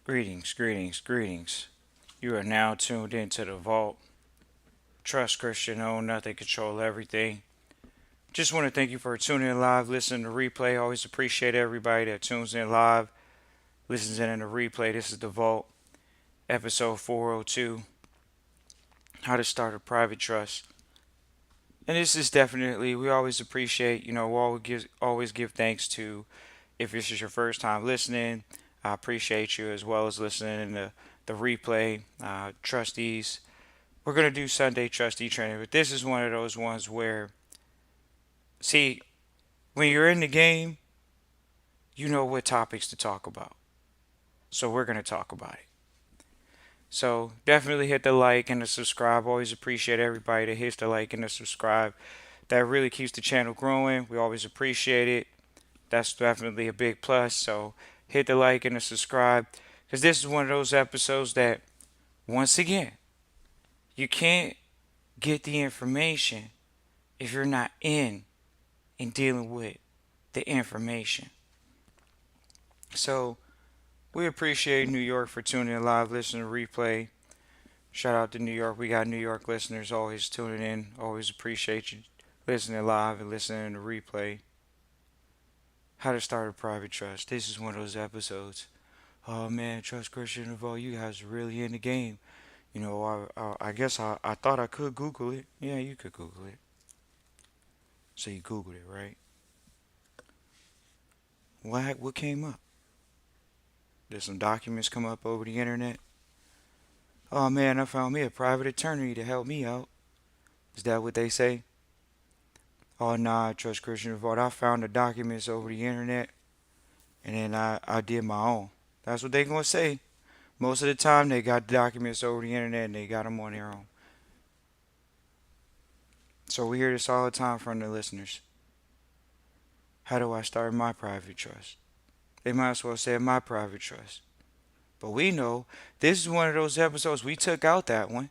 Greetings, greetings, greetings. You are now tuned into the vault. Trust Christian, own nothing, control everything. Just want to thank you for tuning in live, listening to replay. Always appreciate everybody that tunes in live, listens in the replay. This is the vault, episode 402, how to start a private trust. And this is definitely, we always appreciate, we always give thanks to, if this is your first time listening, I appreciate you, as well as listening in the replay, trustees. We're going to do Sunday trustee training, but this is one of those ones where, see, when you're in the game, you know what topics to talk about. So we're going to talk about it. So definitely hit the like and the subscribe. Always appreciate everybody that hits the like and the subscribe. That really keeps the channel growing. We always appreciate it. That's definitely a big plus. So hit the like and the subscribe, because this is one of those episodes that, once again, you can't get the information if you're not in and dealing with the information. So we appreciate New York for tuning in live, listening to replay. Shout out to New York. We got New York listeners always tuning in. Always appreciate you listening live and listening to replay. How to start a private trust. This is one of those episodes. Oh man, Trust Christian Evolve, you guys are really in the game. I guess I thought I could Google it. Yeah, you could Google it. So you Googled it, right? What came up? Did some documents come up over the internet? Oh man, I found me a private attorney to help me out. Is that what they say? Oh nah, Trust Christian Vault. I found the documents over the internet, and then I did my own. That's what they gonna say. Most of the time they got the documents over the internet and they got them on their own. So we hear this all the time from the listeners. How do I start my private trust? They might as well say my private trust. But we know this is one of those episodes we took out that one.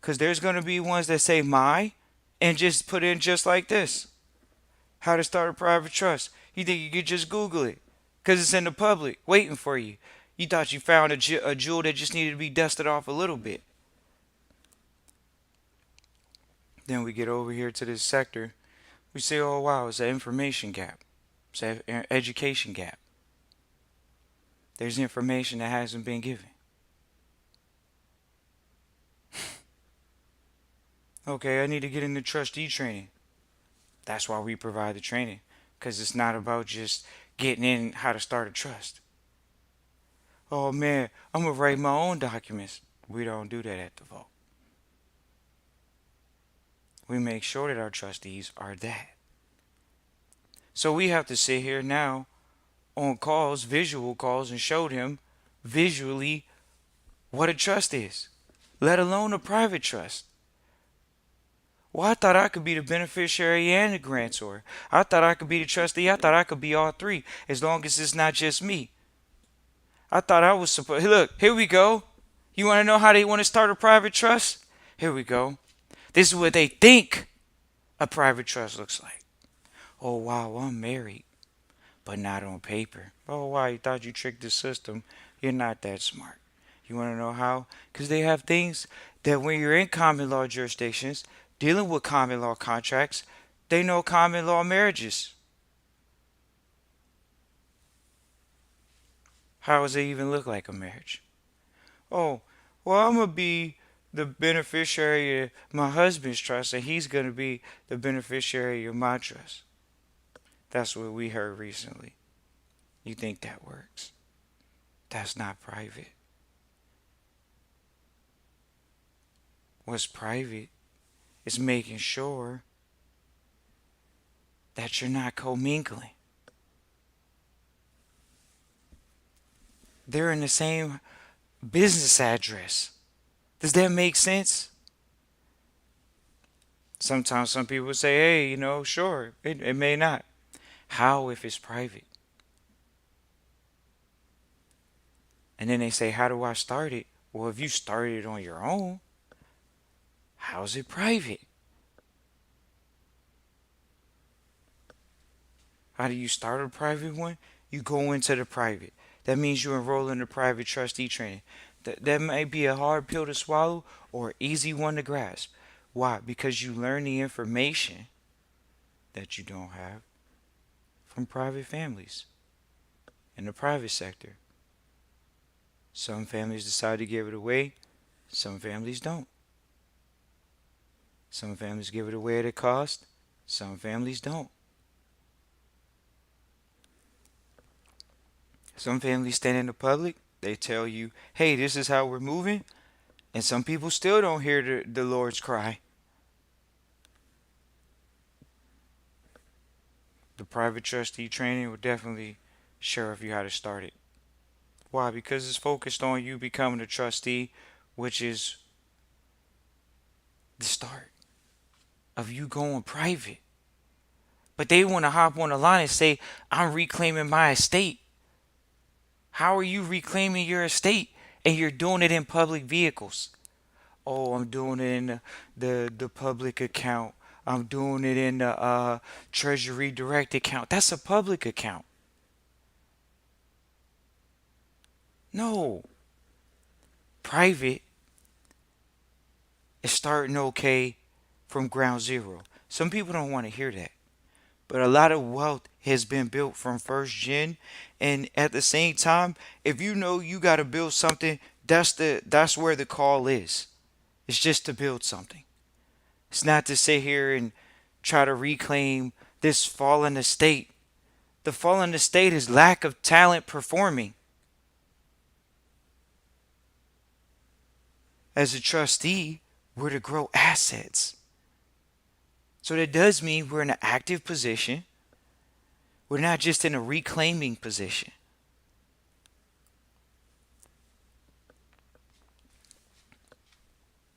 Because there's going to be ones that say my and just put in just like this. How to start a private trust. You think you could just Google it because it's in the public waiting for you. You thought you found a jewel that just needed to be dusted off a little bit. Then we get over here to this sector. We say, oh wow, it's an information gap. It's an education gap. There's information that hasn't been given. Okay, I need to get into trustee training. That's why we provide the training, because it's not about just getting in how to start a trust. Oh man, I'm gonna write my own documents. We don't do that at the vault. We make sure that our trustees are that. So we have to sit here now on calls, visual calls, and show them visually what a trust is, let alone a private trust. Well, I thought I could be the beneficiary and the grantor. I thought I could be the trustee. I thought I could be all three, as long as it's not just me. I thought I was supposed. Hey, look, here we go. You want to know how they want to start a private trust? Here we go. This is what they think a private trust looks like. Oh, wow, I'm married, but not on paper. Oh, wow, you thought you tricked the system. You're not that smart. You want to know how? Because they have things that when you're in common law jurisdictions, dealing with common law contracts, they know common law marriages. How does it even look like a marriage? Oh, well, I'm going to be the beneficiary of my husband's trust, and he's going to be the beneficiary of my trust. That's what we heard recently. You think that works? That's not private. What's private is making sure that you're not commingling. They're in the same business address. Does that make sense? Sometimes some people say, hey, sure, it may not. How if it's private? And then they say, how do I start it? Well, if you started it on your own, how's it private? How do you start a private one? You go into the private. That means you enroll in the private trustee training. That may be a hard pill to swallow or an easy one to grasp. Why? Because you learn the information that you don't have from private families in the private sector. Some families decide to give it away, some families don't. Some families give it away at a cost, some families don't. Some families stand in the public, they tell you, hey, this is how we're moving, and some people still don't hear the Lord's cry. The private trustee training will definitely share with you how to start it. Why? Because it's focused on you becoming a trustee, which is the start of you going private. But they want to hop on the line and say, I'm reclaiming my estate. How are you reclaiming your estate and you're doing it in public vehicles? Oh, I'm doing it in the public account. I'm doing it in the Treasury Direct account. That's a public account. No. Private is starting okay from ground zero. Some people don't want to hear that. But a lot of wealth has been built from first gen, and at the same time, if you know you got to build something, that's where the call is. It's just to build something. It's not to sit here and try to reclaim this fallen estate. The fallen estate is lack of talent performing. As a trustee, we're to grow assets. So that does mean we're in an active position. We're not just in a reclaiming position.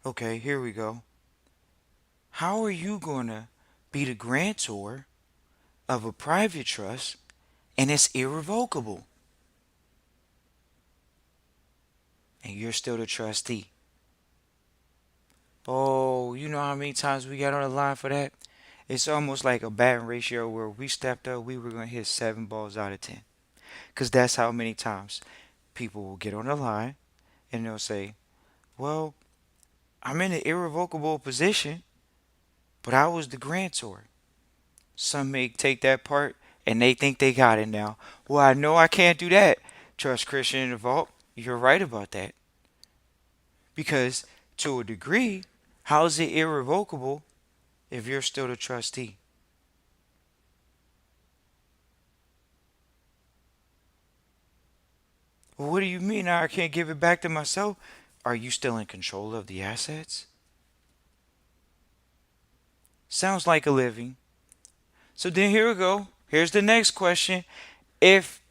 Okay, here we go. How are you going to be the grantor of a private trust and it's irrevocable? And you're still the trustee. Oh, you know how many times we got on the line for that? It's almost like a batting ratio where we stepped up, we were going to hit 7 balls out of 10. Because that's how many times people will get on the line and they'll say, well, I'm in an irrevocable position, but I was the grantor. Some may take that part and they think they got it now. Well, I know I can't do that. Trust Christian in the vault. You're right about that. Because to a degree, how is it irrevocable if you're still the trustee? Well, what do you mean I can't give it back to myself? Are you still in control of the assets? Sounds like a living. So then here we go. Here's the next question. If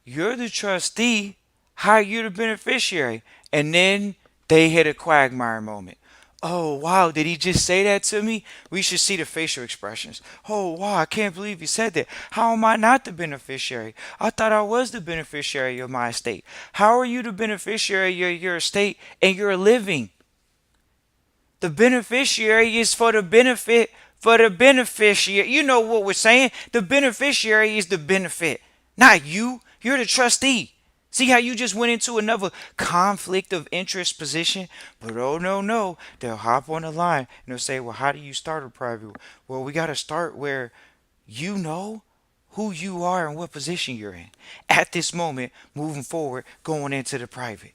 you're the trustee, how are you the beneficiary? And then they hit a quagmire moment. Oh, wow, did he just say that to me? We should see the facial expressions. Oh, wow, I can't believe he said that. How am I not the beneficiary? I thought I was the beneficiary of my estate. How are you the beneficiary of your estate and you're living? The beneficiary is for the benefit for the beneficiary. You know what we're saying? The beneficiary is the benefit, not you. You're the trustee. See how you just went into another conflict of interest position? But oh no, no. They'll hop on the line and they'll say, well, how do you start a private? Well, we got to start where you know who you are and what position you're in at this moment, moving forward, going into the private.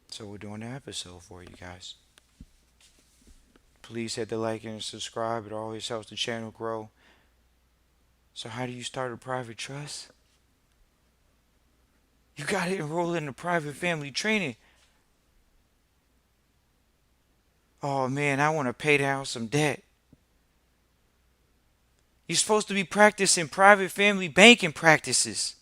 So we're doing an episode for you guys. Please hit the like and subscribe. It always helps the channel grow. So how do you start a private trust? You got to enroll in the private family training. Oh man, I want to pay down some debt. You're supposed to be practicing private family banking practices.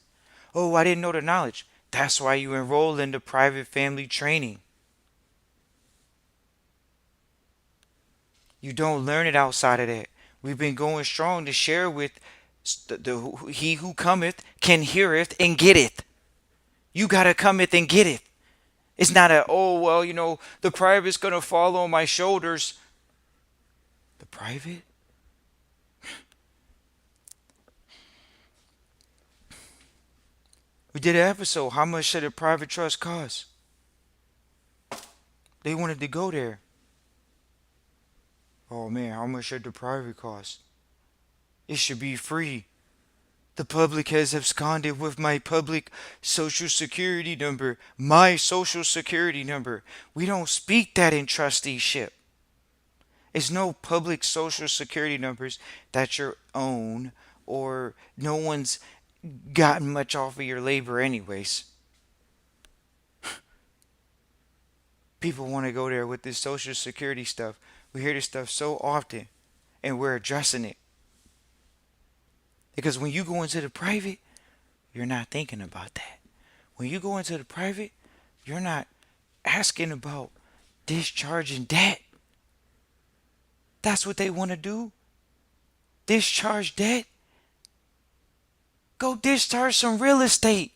Oh, I didn't know the knowledge. That's why you enroll in the private family training. You don't learn it outside of that. We've been going strong to share with he who cometh can heareth and getteth. You gotta cometh and getteth. It's not a, oh well, the private's gonna fall on my shoulders. The private? We did an episode. How much should a private trust cost? They wanted to go there. Oh man, how much should the private cost? It should be free. The public has absconded with my public social security number. My social security number. We don't speak that in trusteeship. It's no public social security numbers that your own, or no one's gotten much off of your labor anyways. People want to go there with this social security stuff. We hear this stuff so often and we're addressing it. Because when you go into the private, you're not thinking about that. When you go into the private, you're not asking about discharging debt. That's what they want to do. Discharge debt. Go discharge some real estate.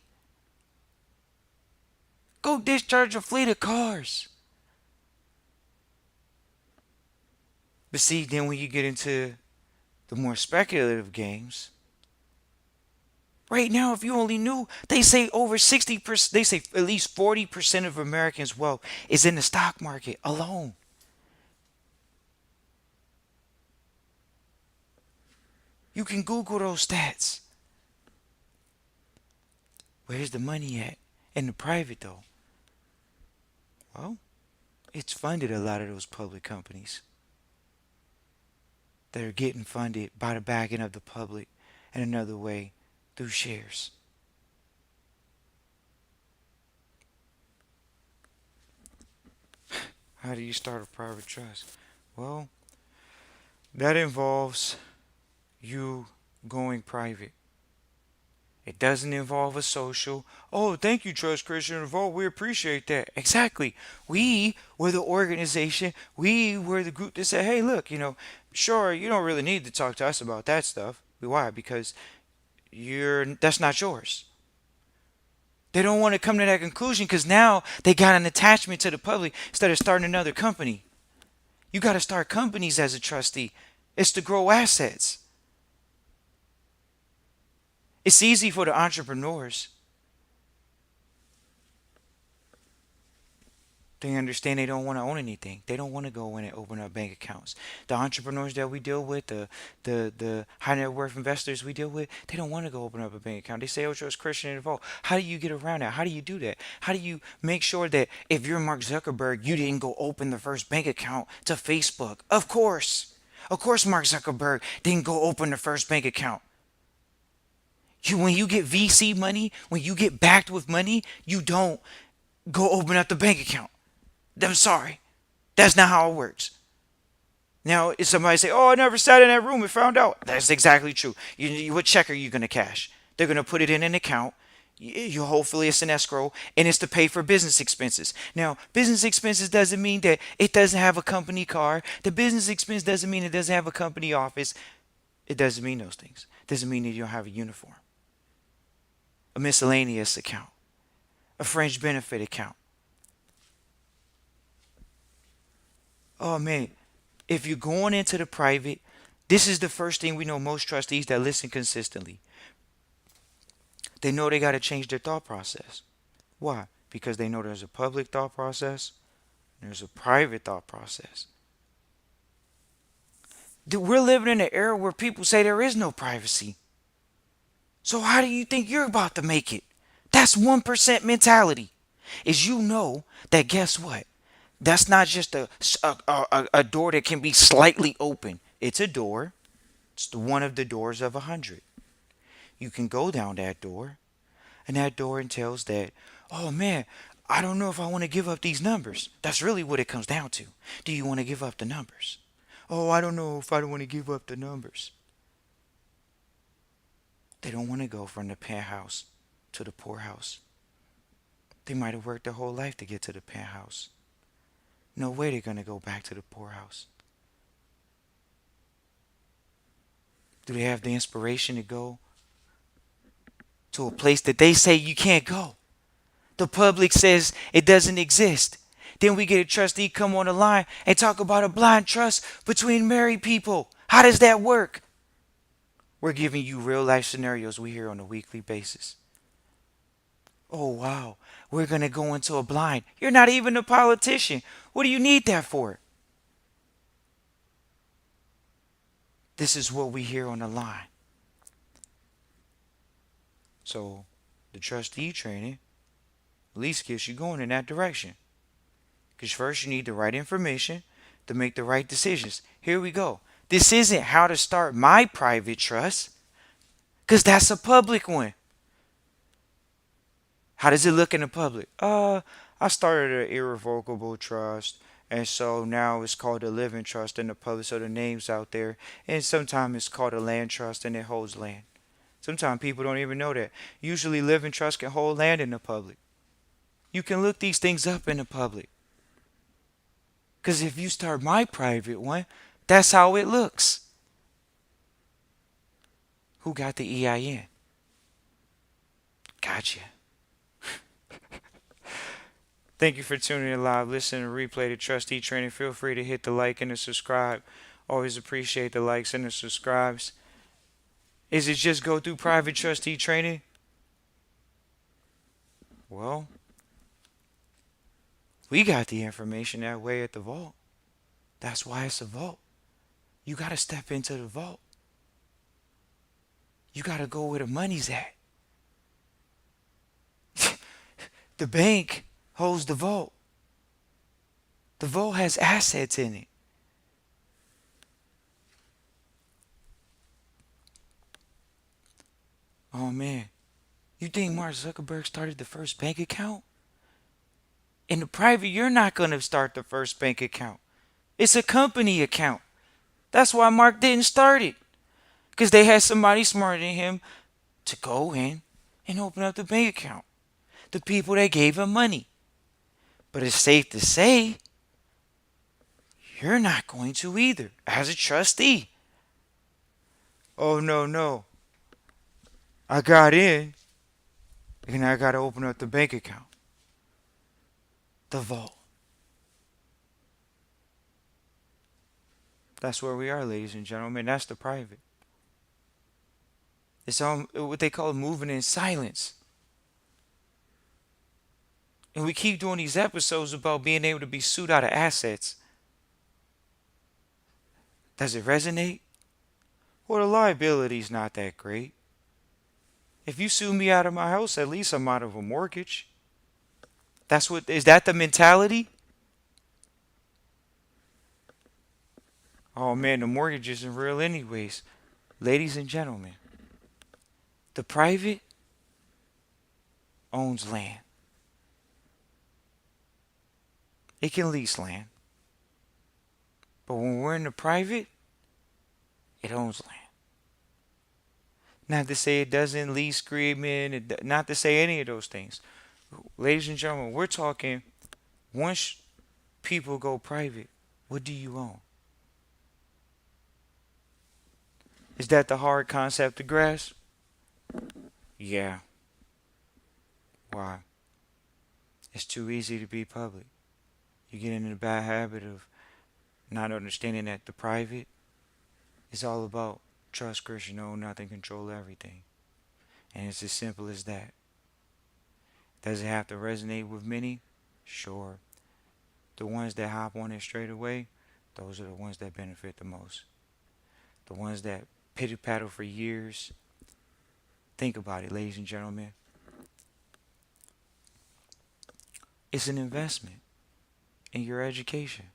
Go discharge a fleet of cars. But see, then when you get into the more speculative games, right now, if you only knew, they say over 60%, they say at least 40% of Americans' wealth is in the stock market alone. You can Google those stats. Where's the money at? In the private, though. Well, it's funded a lot of those public companies. They're getting funded by the backing of the public and another way through shares. How do you start a private trust? Well, that involves you going private. It doesn't involve a social. Oh, thank you, Trust Christian Revolt. We appreciate that. Exactly. We were the organization. We were the group that said, hey, look, sure, you don't really need to talk to us about that stuff. Why? Because that's not yours. They don't want to come to that conclusion because now they got an attachment to the public instead of starting another company. You got to start companies as a trustee. It's to grow assets. It's easy for the entrepreneurs. They understand they don't want to own anything. They don't want to go in and open up bank accounts. The entrepreneurs that we deal with, the high net worth investors we deal with, they don't want to go open up a bank account. They say, oh, it's Christian involved. How do you get around that? How do you do that? How do you make sure that if you're Mark Zuckerberg, you didn't go open the first bank account to Facebook? Of course. Of course Mark Zuckerberg didn't go open the first bank account. When you get VC money, when you get backed with money, you don't go open up the bank account. I'm sorry. That's not how it works. Now, if somebody say, oh, I never sat in that room and found out. That's exactly true. What check are you going to cash? They're going to put it in an account. Hopefully it's an escrow, and it's to pay for business expenses. Now, business expenses doesn't mean that it doesn't have a company car. The business expense doesn't mean it doesn't have a company office. It doesn't mean those things. It doesn't mean that you don't have a uniform. A miscellaneous account, a fringe benefit account. Oh man, if you're going into the private, this is the first thing we know most trustees that listen consistently. They know they got to change their thought process. Why? Because they know there's a public thought process, and there's a private thought process. We're living in an era where people say there is no privacy. So how do you think you're about to make it? That's 1% mentality. Is that guess what? That's not just a door that can be slightly open. It's a door. It's one of the doors of 100. You can go down that door, and that door entails that, oh man, I don't know if I want to give up these numbers. That's really what it comes down to. Do you want to give up the numbers? Oh, I don't know if I don't want to give up the numbers. They don't want to go from the penthouse to the poorhouse. They might have worked their whole life to get to the penthouse. No way they're going to go back to the poorhouse. Do they have the inspiration to go to a place that they say you can't go? The public says it doesn't exist. Then we get a trustee come on the line and talk about a blind trust between married people. How does that work? We're giving you real life scenarios we hear on a weekly basis. Oh, wow. We're going to go into a blind. You're not even a politician. What do you need that for? This is what we hear on the line. So, the trustee training at least gets you going in that direction. Because first, you need the right information to make the right decisions. Here we go. This isn't how to start my private trust, because that's a public one. How does it look in the public? I started an irrevocable trust, and so now it's called a living trust in the public, so the name's out there. And sometimes it's called a land trust, and it holds land. Sometimes people don't even know that. Usually, living trust can hold land in the public. You can look these things up in the public. Because if you start my private one, that's how it looks. Who got the EIN? Gotcha. Thank you for tuning in live. Listen and replay the trustee training. Feel free to hit the like and the subscribe. Always appreciate the likes and the subscribes. Is it just go through private trustee training? Well, we got the information that way at the vault. That's why it's a vault. You got to step into the vault. You got to go where the money's at. The bank holds the vault. The vault has assets in it. Oh man, you think Mark Zuckerberg started the first bank account? In the private, you're not going to start the first bank account. It's a company account. That's why Mark didn't start it. Because they had somebody smarter than him to go in and open up the bank account. The people that gave him money. But it's safe to say, you're not going to either as a trustee. Oh, no, no. I got in and I got to open up the bank account. The vault. That's where we are, ladies and gentlemen. That's the private. It's what they call moving in silence. And we keep doing these episodes about being able to be sued out of assets. Does it resonate? Well, the liability's not that great. If you sue me out of my house, at least I'm out of a mortgage. Is that the mentality? Oh man, the mortgage isn't real anyways. Ladies and gentlemen, the private owns land. It can lease land. But when we're in the private, it owns land. Not to say it doesn't lease agreement, not to say any of those things. Ladies and gentlemen, we're talking once people go private, what do you own? Is that the hard concept to grasp? Yeah. Why? It's too easy to be public. You get into the bad habit of not understanding that the private is all about trust, Christian, own nothing, control everything. And it's as simple as that. Does it have to resonate with many? Sure. The ones that hop on it straight away, those are the ones that benefit the most. The ones that pity paddle for years. Think about it, ladies and gentlemen. It's an investment in your education.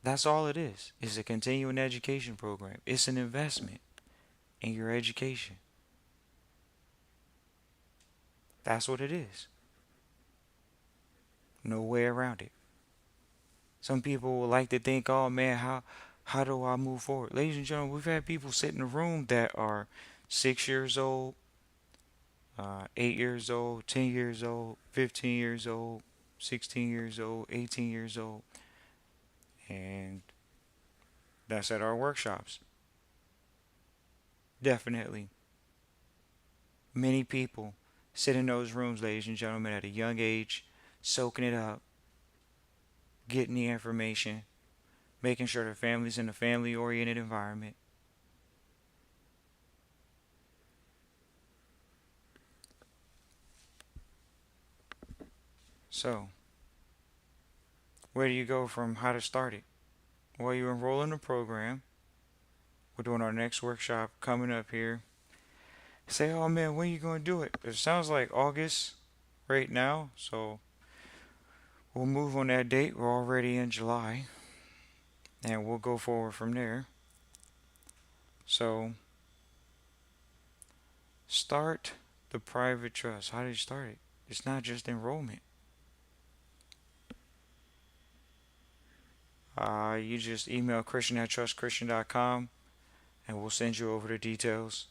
That's all it is. It's a continuing education program. It's an investment in your education. That's what it is. No way around it. Some people would like to think, oh man, how do I move forward? Ladies and gentlemen, we've had people sit in the room that are 6 years old, 8 years old, 10 years old, 15 years old, 16 years old, 18 years old, and that's at our workshops. Definitely. Many people sit in those rooms, ladies and gentlemen, at a young age, soaking it up, getting the information, making sure their family's in a family oriented environment. So, where do you go from how to start it? Well, you enroll in the program. We're doing our next workshop coming up here. Say, oh man, when are you going to do it? It sounds like August right now. So, we'll move on that date. We're already in July. And we'll go forward from there. So, start the private trust. How do you start it? It's not just enrollment. You just email Christian at trustchristian.com and we'll send you over the details.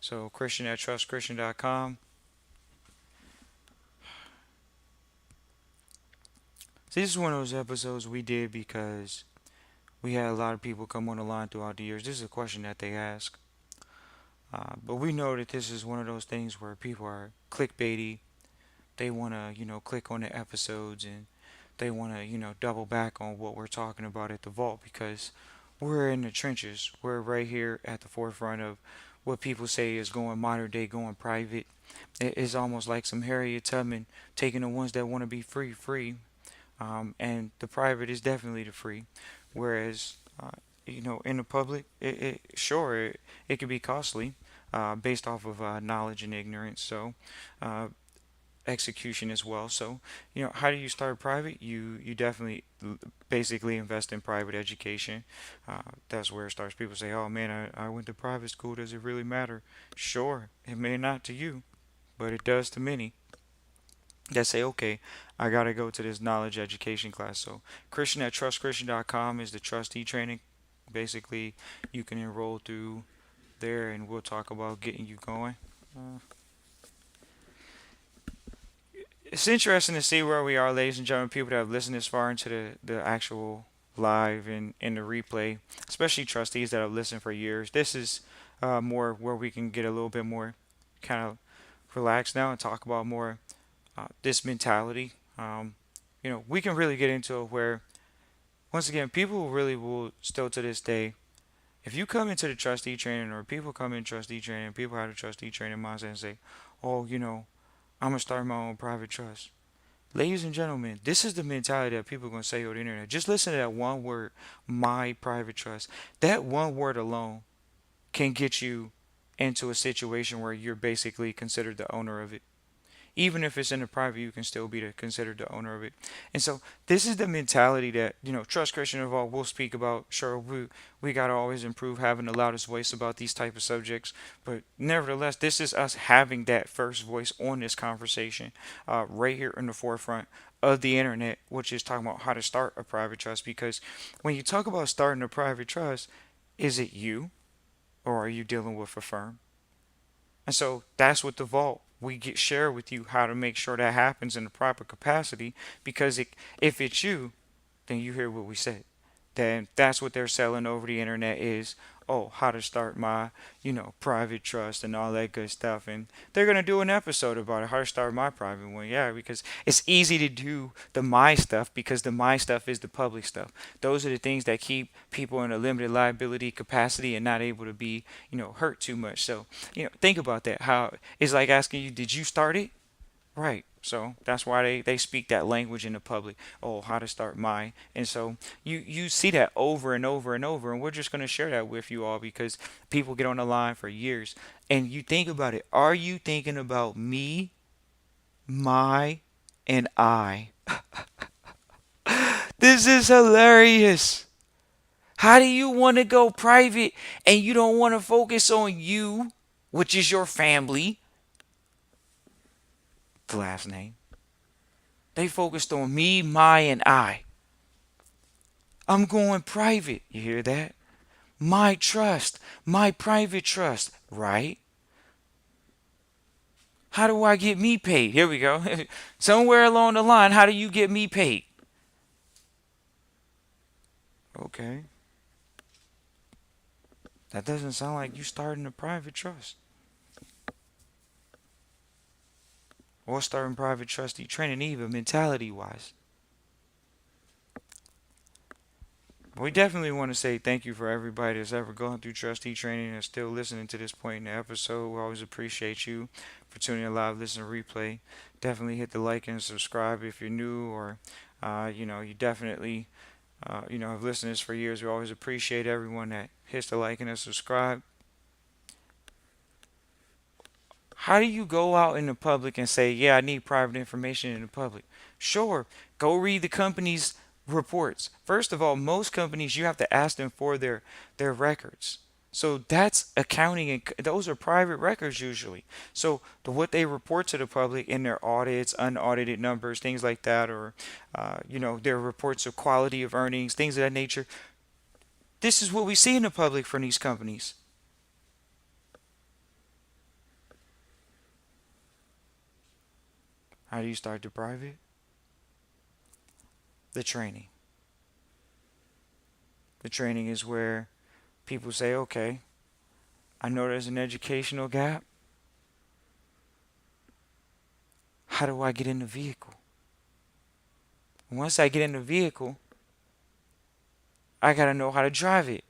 So, Christian at trustchristian.com. So this is one of those episodes we did because we had a lot of people come on the line throughout the years. This is a question that they ask. But we know that this is one of those things where people are clickbaity. They want to, click on the episodes and they want to, double back on what we're talking about at the vault because we're in the trenches. We're right here at the forefront of what people say is going modern day, going private. It's almost like some Harriet Tubman taking the ones that want to be free, free, and the private is definitely the free. Whereas, in the public, it can be costly based off of knowledge and ignorance. So, uh, execution as well. So, how do you start private? You definitely basically invest in private education. That's where it starts. People say, "Oh man, I went to private school. Does it really matter?" Sure, it may not to you, but it does to many that say, "Okay, I gotta go to this knowledge education class." So, Christian at trustchristian.com is the trustee training. Basically, you can enroll through there, and we'll talk about getting you going. Uh, it's interesting to see where we are, ladies and gentlemen, people that have listened this far into the actual live and in the replay, especially trustees that have listened for years. This is more where we can get a little bit more kind of relaxed now and talk about more this mentality. We can really get into it where, once again, people really will still to this day, if you come into the trustee training or people come in trustee training, people have a trustee training mindset and say, oh, I'm going to start my own private trust. Ladies and gentlemen, this is the mentality that people are going to say on the internet. Just listen to that one word, my private trust. That one word alone can get you into a situation where you're basically considered the owner of it. Even if it's in the private, you can still be considered the owner of it. And so this is the mentality that, Trust Christian Evolve will speak about. Sure, we got to always improve having the loudest voice about these type of subjects. But nevertheless, this is us having that first voice on this conversation right here in the forefront of the internet, which is talking about how to start a private trust. Because when you talk about starting a private trust, is it you or are you dealing with a firm? And so that's what the vault we get share with you how to make sure that happens in the proper capacity because if it's you, then you hear what we said. Then that's what they're selling over the internet is, oh, how to start my, private trust and all that good stuff. And they're going to do an episode about it, how to start my private one. Yeah, because it's easy to do the my stuff because the my stuff is the public stuff. Those are the things that keep people in a limited liability capacity and not able to be, hurt too much. So, think about that. How it's like asking you, did you start it? Right. So that's why they speak that language in the public. Oh, how to start my. And so you see that over and over and over. And we're just going to share that with you all because people get on the line for years. And you think about it. Are you thinking about me, my, and I? This is hilarious. How do you want to go private and you don't want to focus on you, which is your family, the last name? They focused on me, my, and I. I'm going private. You hear that? My trust, my private trust, right? How do I get me paid? Here we go. Somewhere along the line, how do you get me paid? Okay. That doesn't sound like you starting a private trust or starting private trustee training either, mentality wise. We definitely want to say thank you for everybody that's ever gone through trustee training and still listening to this point in the episode. We always appreciate you for tuning in live, listen, replay. Definitely hit the like and subscribe if you're new, or you definitely have listened to this for years. We always appreciate everyone that hits the like and the subscribe. How do you go out in the public and say, yeah, I need private information in the public? Sure, go read the company's reports. First of all, most companies you have to ask them for their records. So that's accounting, and those are private records usually. So what they report to the public in their audits, unaudited numbers, things like that, or their reports of quality of earnings, things of that nature. This is what we see in the public from these companies. How do you start the private? The training. The training is where people say, okay, I know there's an educational gap. How do I get in the vehicle? Once I get in the vehicle, I got to know how to drive it.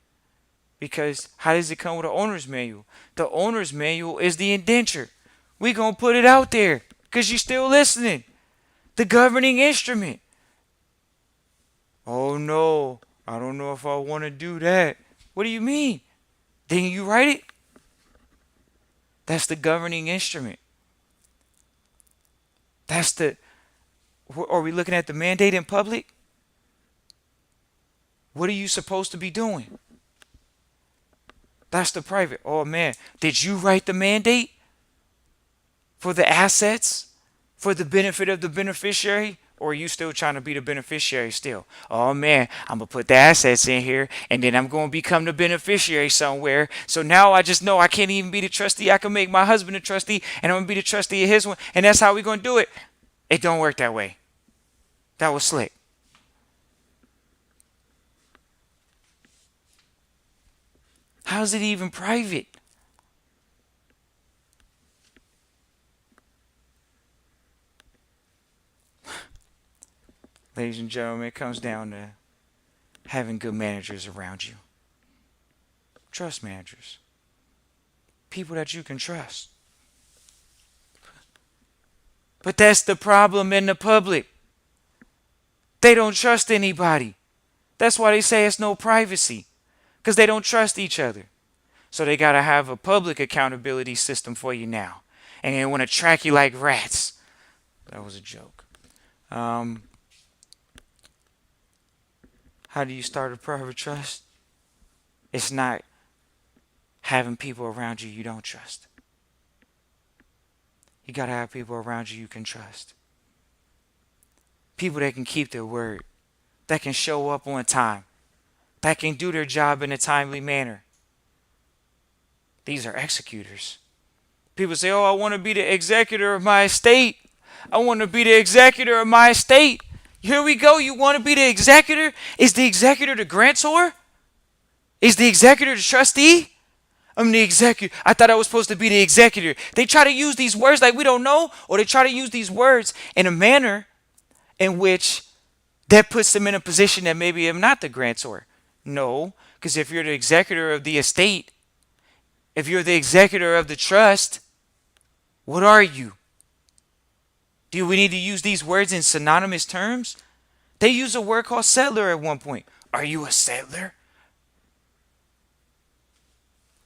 Because how does it come with an owner's manual? The owner's manual is the indenture. We going to put it out there because you're still listening. The governing instrument. Oh no, I don't know if I want to do that. What do you mean? Didn't you write it? That's the governing instrument. That's the. Are we looking at the mandate in public? What are you supposed to be doing? That's the private. Oh man, did you write the mandate for the assets for the benefit of the beneficiary? Or are you still trying to be the beneficiary still? Oh man, I'm going to put the assets in here and then I'm going to become the beneficiary somewhere. So now I just know I can't even be the trustee. I can make my husband a trustee and I'm going to be the trustee of his one. And that's how we're going to do it. It don't work that way. That was slick. How's it even private? Ladies and gentlemen, it comes down to having good managers around you. Trust managers. People that you can trust. But that's the problem in the public. They don't trust anybody. That's why they say it's no privacy. Because they don't trust each other. So they got to have a public accountability system for you now. And they want to track you like rats. That was a joke. How do you start a private trust? It's not having people around you you don't trust. You got to have people around you you can trust. People that can keep their word. That can show up on time. That can do their job in a timely manner. These are executors. People say, oh, I want to be the executor of my estate. I want to be the executor of my estate. Here we go. You want to be the executor? Is the executor the grantor? Is the executor the trustee? I'm the executor. I thought I was supposed to be the executor. They try to use these words like we don't know, or they try to use these words in a manner in which that puts them in a position that maybe I'm not the grantor. No, because if you're the executor of the estate, if you're the executor of the trust, what are you? Do we need to use these words in synonymous terms? They use a word called settler at one point. Are you a settler?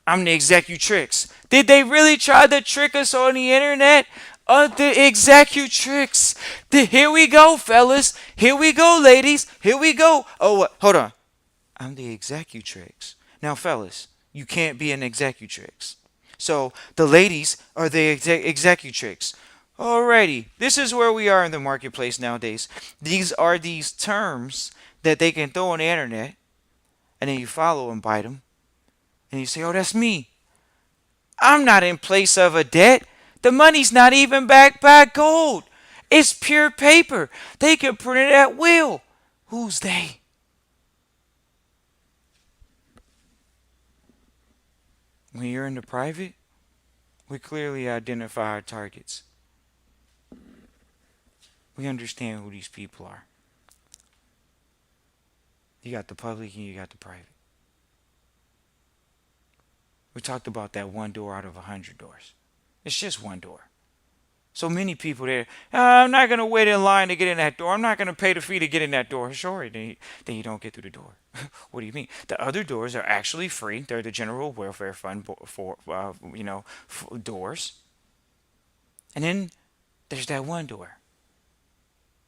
I'm the executrix. Did they really try to trick us on the internet? The executrix. Here we go, fellas. Here we go, ladies. Here we go. Oh, hold on. I'm the executrix. Now, fellas, you can't be an executrix. So the ladies are the executrix. Alrighty, this is where we are in the marketplace nowadays. These are these terms that they can throw on the internet, and then you follow and bite them, and you say, "Oh, that's me. I'm not in place of a debt. The money's not even backed by gold. It's pure paper. They can print it at will." Who's they? When you're in the private, we clearly identify our targets. We understand who these people are. You got the public and you got the private. We talked about that one door out of 100 doors. It's just one door. So many people there, I'm not going to wait in line to get in that door. I'm not going to pay the fee to get in that door. Sure, then you don't get through the door. What do you mean? The other doors are actually free. They're the general welfare fund for, doors. And then there's that one door.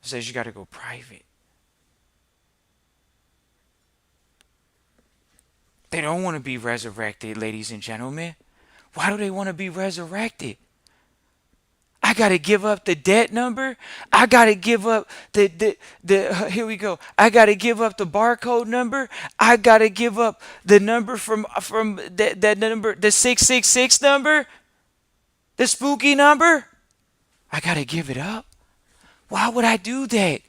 It says you got to go private. They don't want to be resurrected, ladies and gentlemen. Why do they want to be resurrected? I got to give up the debt number. I got to give up the here we go. I got to give up the barcode number. I got to give up the number from that number, the 666 number, the spooky number. I got to give it up. Why would I do that?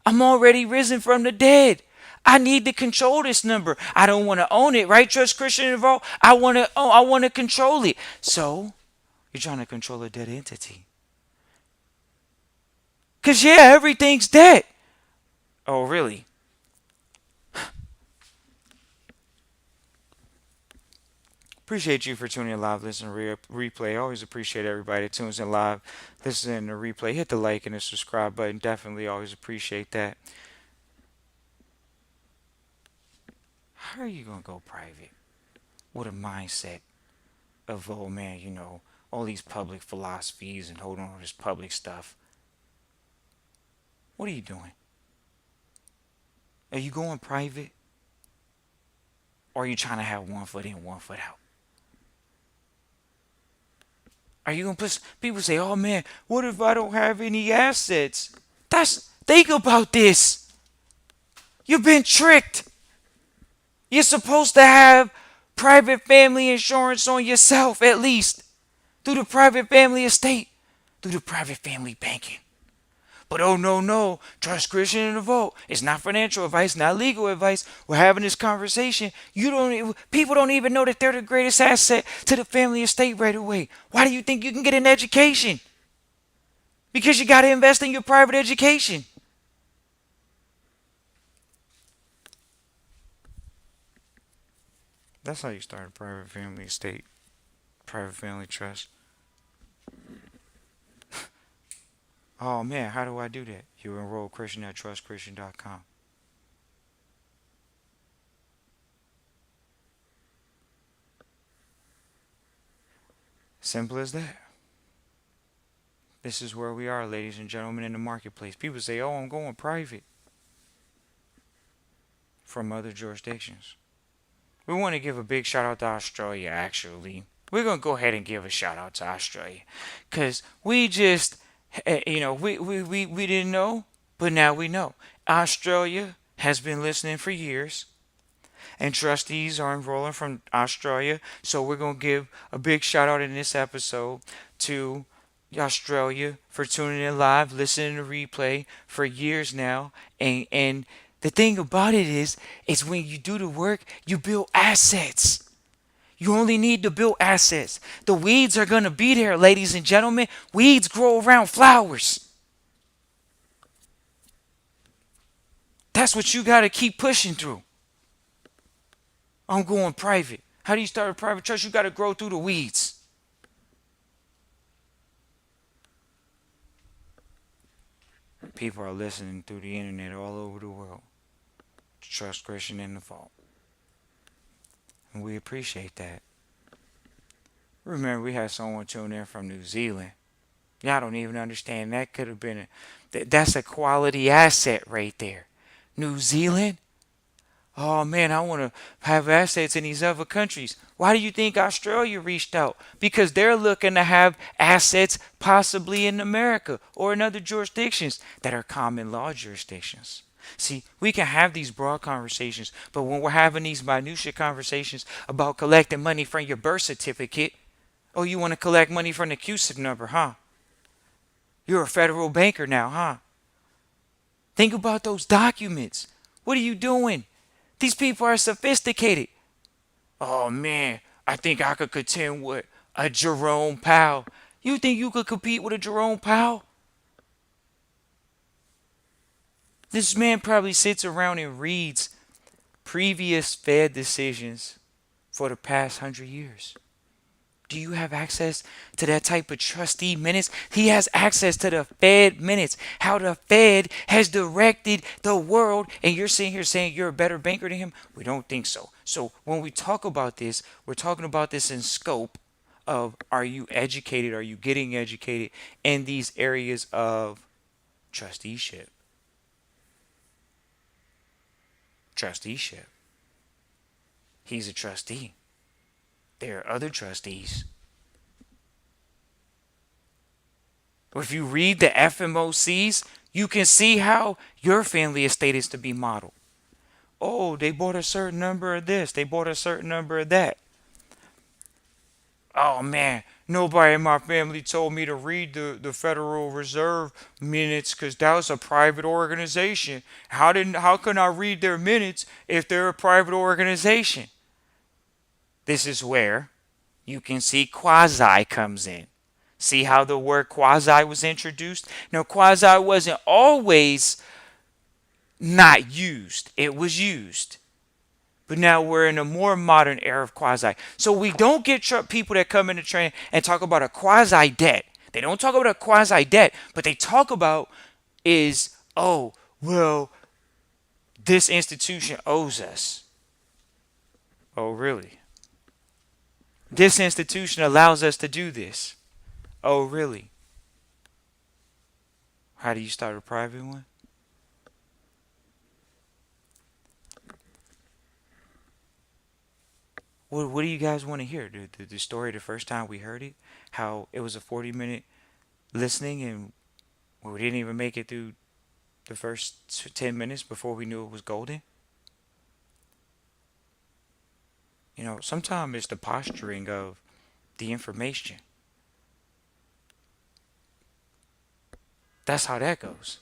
I'm already risen from the dead. I need to control this number. I don't want to own it, right? Trust Christian involved. I want to control it. So, you're trying to control a dead entity. Cause yeah, everything's dead. Oh, really? Appreciate you for tuning in live, listening to replay. Always appreciate everybody that tunes in live, listening to replay. Hit the like and the subscribe button. Definitely always appreciate that. How are you gonna go private with a mindset of, oh man, all these public philosophies and holding on to this public stuff? What are you doing? Are you going private? Or are you trying to have one foot in, one foot out? Are you going to put, people say, oh man, what if I don't have any assets? Think about this. You've been tricked. You're supposed to have private family insurance on yourself, at least, through the private family estate, through the private family banking. But oh no, no, trust Christian in the vote. It's not financial advice, not legal advice. We're having this conversation. People don't even know that they're the greatest asset to the family estate right away. Why do you think you can get an education? Because you got to invest in your private education. That's how you start a private family estate, private family trust. Oh man, how do I do that? You enroll Christian at trustchristian.com. Simple as that. This is where we are, ladies and gentlemen, in the marketplace. People say, oh, I'm going private from other jurisdictions. We want to give a big shout out to Australia, actually. We're going to go ahead and give a shout out to Australia. Because we just, we didn't know, but now we know. Australia has been listening for years. And trustees are enrolling from Australia. So we're going to give a big shout out in this episode to Australia for tuning in live, listening to replay for years now. And the thing about it is when you do the work, you build assets. You only need to build assets. The weeds are going to be there, ladies and gentlemen. Weeds grow around flowers. That's what you got to keep pushing through. I'm going private. How do you start a private trust? You got to grow through the weeds. People are listening through the internet all over the world. Trust Christian in the vault. And we appreciate that. Remember, we had someone tune in from New Zealand. Y'all don't even understand. That could have been that's a quality asset right there. New Zealand? Oh man, I want to have assets in these other countries. Why do you think Australia reached out? Because they're looking to have assets possibly in America or in other jurisdictions that are common law jurisdictions. See, we can have these broad conversations, but when we're having these minutiae conversations about collecting money from your birth certificate, oh, you want to collect money from the CUSIP number, huh? You're a federal banker now, huh? Think about those documents. What are you doing? These people are sophisticated. Oh man, I think I could contend with a Jerome Powell. You think you could compete with a Jerome Powell? This man probably sits around and reads previous Fed decisions for the past 100 years. Do you have access to that type of trustee minutes? He has access to the Fed minutes, how the Fed has directed the world. And you're sitting here saying you're a better banker than him? We don't think so. So when we talk about this, we're talking about this in scope of, are you educated? Are you getting educated in these areas of trusteeship? Trusteeship. He's a trustee. There are other trustees. If you read the FMOCs, you can see how your family estate is to be modeled. Oh, they bought a certain number of this, they bought a certain number of that. Oh man, nobody in my family told me to read the Federal Reserve minutes because that was a private organization. How can I read their minutes if they're a private organization? This is where you can see quasi comes in. See how the word quasi was introduced? Now, quasi wasn't always not used, it was used. But now we're in a more modern era of quasi. So we don't get people that come into training and talk about a quasi debt. They don't talk about a quasi debt, but they talk about is, oh, well, this institution owes us. Oh, really? This institution allows us to do this. Oh, really? How do you start a private one? What do you guys want to hear? The story the first time we heard it? How it was a 40-minute listening and we didn't even make it through the first 10 minutes before we knew it was golden? Sometimes it's the posturing of the information. That's how that goes.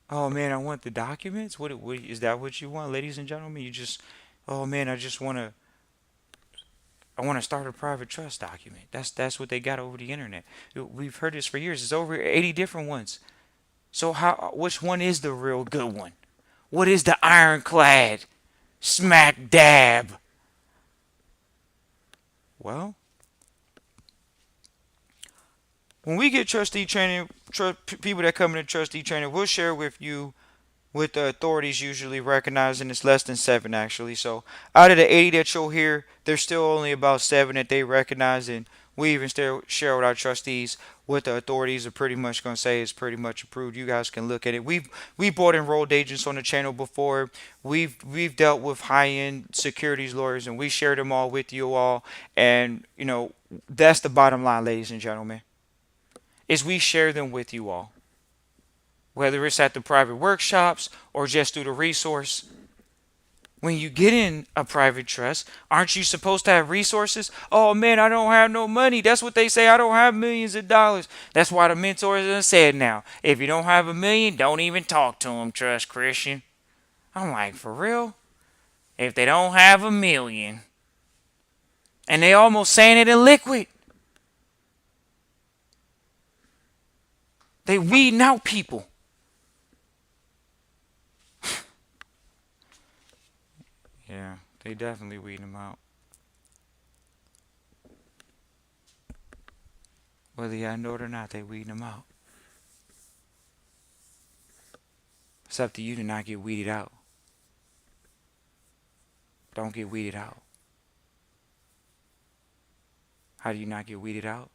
Oh man, I want the documents. What is that? What you want, ladies and gentlemen? You just, oh man, I want to start a private trust document. That's what they got over the internet. We've heard this for years. It's over 80 different ones. So which one is the real good one? What is the ironclad smack dab? Well, when we get trustee training, people that come into trustee training, we'll share with you with the authorities usually recognizing it's less than 7 actually. So out of the 80 that you'll hear, there's still only about 7 that they recognize, and we even still share with our trustees what the authorities are pretty much going to say is pretty much approved. You guys can look at it. We've bought enrolled agents on the channel before. We've dealt with high-end securities lawyers, and we share them all with you all. And that's the bottom line, ladies and gentlemen, is we share them with you all, whether it's at the private workshops or just through the resource. When you get in a private trust, aren't you supposed to have resources? Oh man, I don't have no money. That's what they say. I don't have millions of dollars. That's why the mentors have said now, if you don't have a million, don't even talk to them, Trust Christian. I'm like, for real? If they don't have a million. And they almost saying it in liquid. They weeding out people. Yeah, they definitely weed them out. Whether y'all know it or not, they weeding them out. It's up to you to not get weeded out. Don't get weeded out. How do you not get weeded out?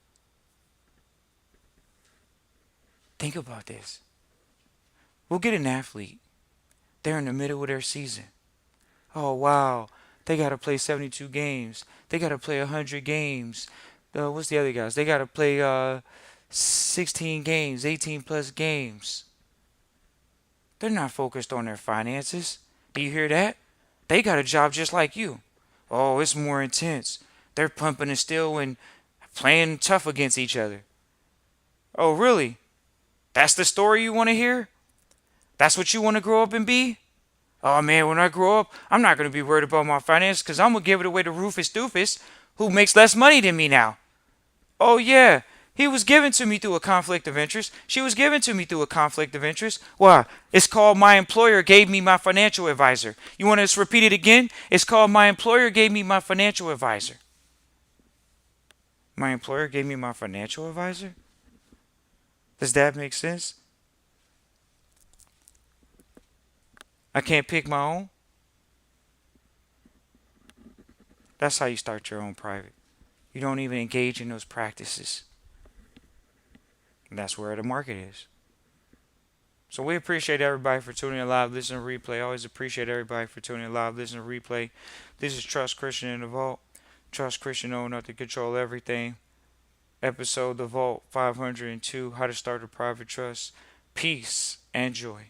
Think about this. We'll get an athlete. They're in the middle of their season. Oh, wow. They got to play 72 games. They got to play 100 games. What's the other guys? They got to play 16 games, 18 plus games. They're not focused on their finances. Do you hear that? They got a job just like you. Oh, it's more intense. They're pumping and still and playing tough against each other. Oh, really? That's the story you want to hear? That's what you want to grow up and be? Oh man, when I grow up, I'm not going to be worried about my finances because I'm going to give it away to Rufus Doofus, who makes less money than me now. Oh yeah, He was given to me through a conflict of interest. She was given to me through a conflict of interest. Why? It's called my employer gave me my financial advisor. You want us to repeat it again? It's called my employer gave me my financial advisor. My employer gave me my financial advisor? Does that make sense? I can't pick my own? That's how you start your own private. You don't even engage in those practices. And that's where the market is. So we appreciate everybody for tuning in live, listening to replay. Always appreciate everybody for tuning in live, listening to replay. This is Trust Christian in the Vault. Trust Christian, know enough to control everything. Episode The Vault 502, How to Start a Private Trust. Peace and joy.